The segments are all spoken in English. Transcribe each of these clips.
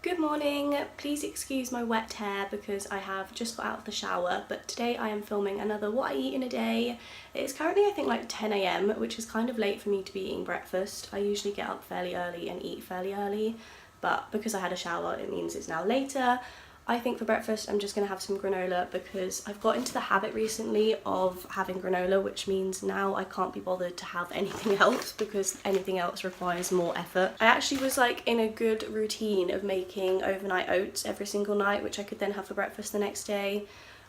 Good morning, please excuse my wet hair because I have just got out of the shower, but today I am filming another what I eat in a day. It's currently I think like 10 AM, which is kind of late for me to be eating breakfast. I usually get up fairly early and eat fairly early, but because I had a shower it means it's now later. I think for breakfast I'm just going to have some granola because I've got into the habit recently of having granola, which means now I can't be bothered to have anything else because anything else requires more effort. I actually was like in a good routine of making overnight oats every single night, which I could then have for breakfast the next day.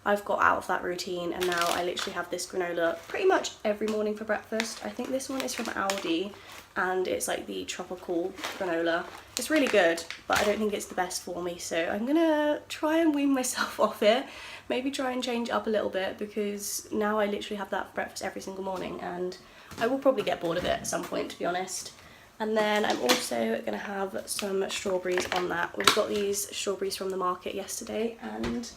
I've got out of that routine and now I literally have this granola pretty much every morning for breakfast. I think this one is from Aldi and it's like the tropical granola. It's really good, but I don't think it's the best for me, so I'm gonna try and wean myself off it. Maybe try and change up a little bit because now I literally have that for breakfast every single morning and I will probably get bored of it at some point, to be honest. And then I'm also gonna have some strawberries on that. We've got these strawberries from the market yesterday and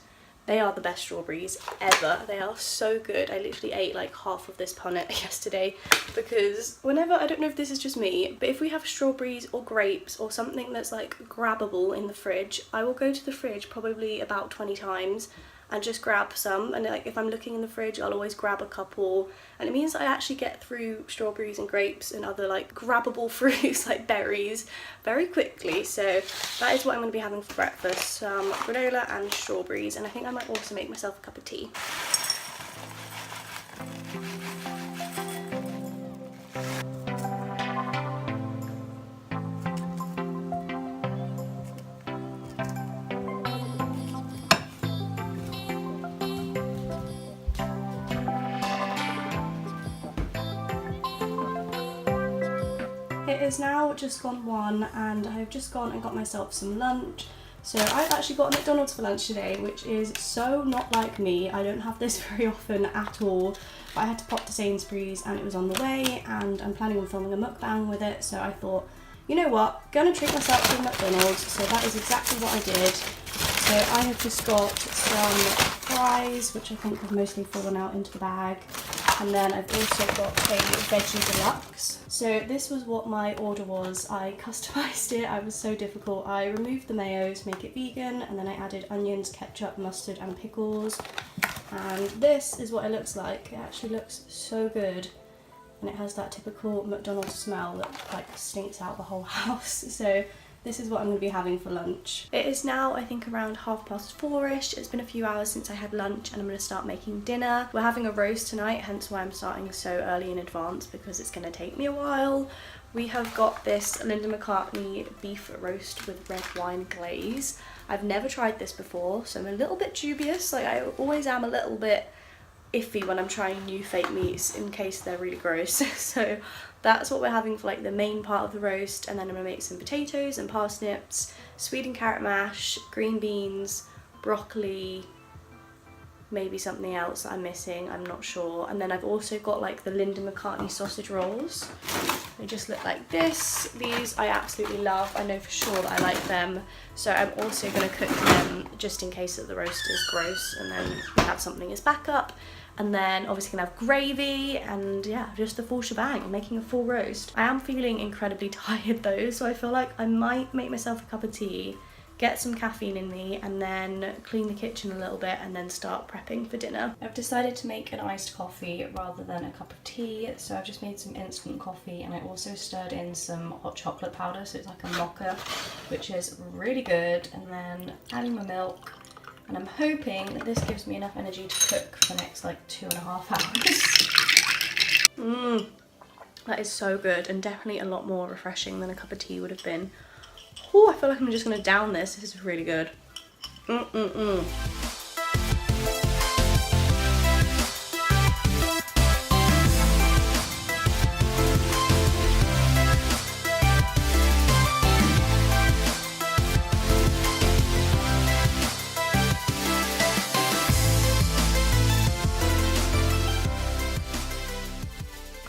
they are the best strawberries ever. They are so good. I literally ate like half of this punnet yesterday because whenever, I don't know if this is just me, but if we have strawberries or grapes or something that's like grabbable in the fridge, I will go to the fridge probably about 20 times and just grab some. And like if I'm looking in the fridge, I'll always grab a couple, and it means I actually get through strawberries and grapes and other like grabbable fruits like berries very quickly. So that is what I'm going to be having for breakfast, some granola and strawberries, and I think I might also make myself a cup of tea. It is now just gone 1 and I've just gone and got myself some lunch. So I've actually got a McDonald's for lunch today, which is so not like me. I don't have this very often at all, but I had to pop to Sainsbury's and it was on the way and I'm planning on filming a mukbang with it, so I thought, you know what, gonna treat myself to a McDonald's, so that is exactly what I did. So I have just got some fries, which I think have mostly fallen out into the bag. And then I've also got a veggie deluxe. So this was what my order was. I customised it, I was so difficult. I removed the mayo to make it vegan, and then I added onions, ketchup, mustard and pickles. And this is what it looks like. It actually looks so good. And it has that typical McDonald's smell that like stinks out the whole house. So this is what I'm going to be having for lunch. It is now I think around 4:30ish. It's been a few hours since I had lunch and I'm going to start making dinner. We're having a roast tonight, hence why I'm starting so early in advance because it's going to take me a while. We have got this Linda McCartney beef roast with red wine glaze. I've never tried this before, so I'm a little bit dubious. Like I always am a little bit iffy when I'm trying new fake meats in case they're really gross. So that's what we're having for like the main part of the roast, and then I'm gonna make some potatoes and parsnips, sweet and carrot mash, green beans, broccoli, maybe something else that I'm missing, I'm not sure. And then I've also got like the Linda McCartney sausage rolls. They just look like this. These I absolutely love. I know for sure that I like them. So I'm also going to cook them just in case that the roast is gross, and then we have something as backup. And then obviously gonna have gravy and yeah, just the full shebang. I'm making a full roast. I am feeling incredibly tired though, so I feel like I might make myself a cup of tea, get some caffeine in me, and then clean the kitchen a little bit and then start prepping for dinner. I've decided to make an iced coffee rather than a cup of tea, so I've just made some instant coffee and I also stirred in some hot chocolate powder, so it's like a mocha, which is really good, and then adding my milk. And I'm hoping that this gives me enough energy to cook for the next like 2.5 hours. That is so good and definitely a lot more refreshing than a cup of tea would have been. Oh, I feel like I'm just gonna down this. This is really good.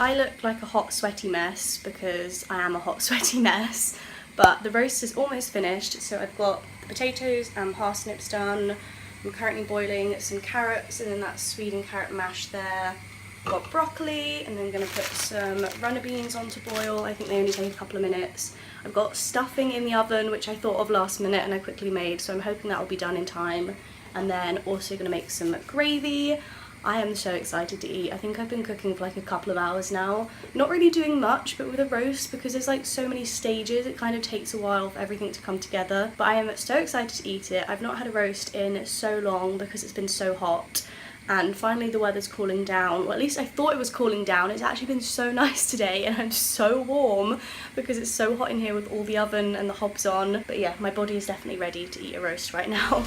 I look like a hot sweaty mess because I am a hot sweaty mess, but the roast is almost finished. So I've got the potatoes and parsnips done. I'm currently boiling some carrots and then that sweet and carrot mash there. I've got broccoli, and then I'm going to put some runner beans on to boil. I think they only take a couple of minutes. I've got stuffing in the oven, which I thought of last minute and I quickly made, so I'm hoping that will be done in time. And then also going to make some gravy. I am so excited to eat. I think I've been cooking for like a couple of hours now. Not really doing much, but with a roast, because there's like so many stages, it kind of takes a while for everything to come together. But I am so excited to eat it. I've not had a roast in so long because it's been so hot. And finally the weather's cooling down, or at least I thought it was cooling down. It's actually been so nice today, and I'm so warm because it's so hot in here with all the oven and the hobs on. But yeah, my body is definitely ready to eat a roast right now.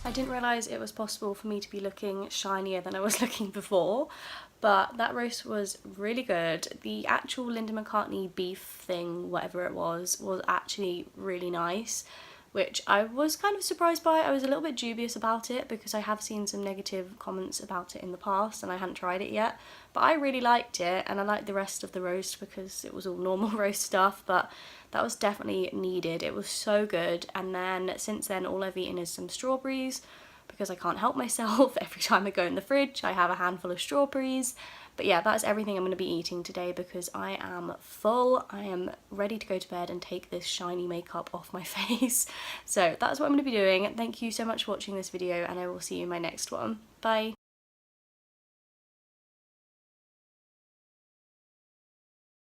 I didn't realise it was possible for me to be looking shinier than I was looking before, but that roast was really good. The actual Linda McCartney beef thing, whatever it was actually really nice, which I was kind of surprised by. I was a little bit dubious about it because I have seen some negative comments about it in the past and I hadn't tried it yet, but I really liked it, and I liked the rest of the roast because it was all normal roast stuff, but that was definitely needed. It was so good. And then since then all I've eaten is some strawberries because I can't help myself. Every time I go in the fridge I have a handful of strawberries. But yeah, that's everything I'm going to be eating today because I am full. I am ready to go to bed and take this shiny makeup off my face. So that's what I'm going to be doing. Thank you so much for watching this video, and I will see you in my next one. Bye!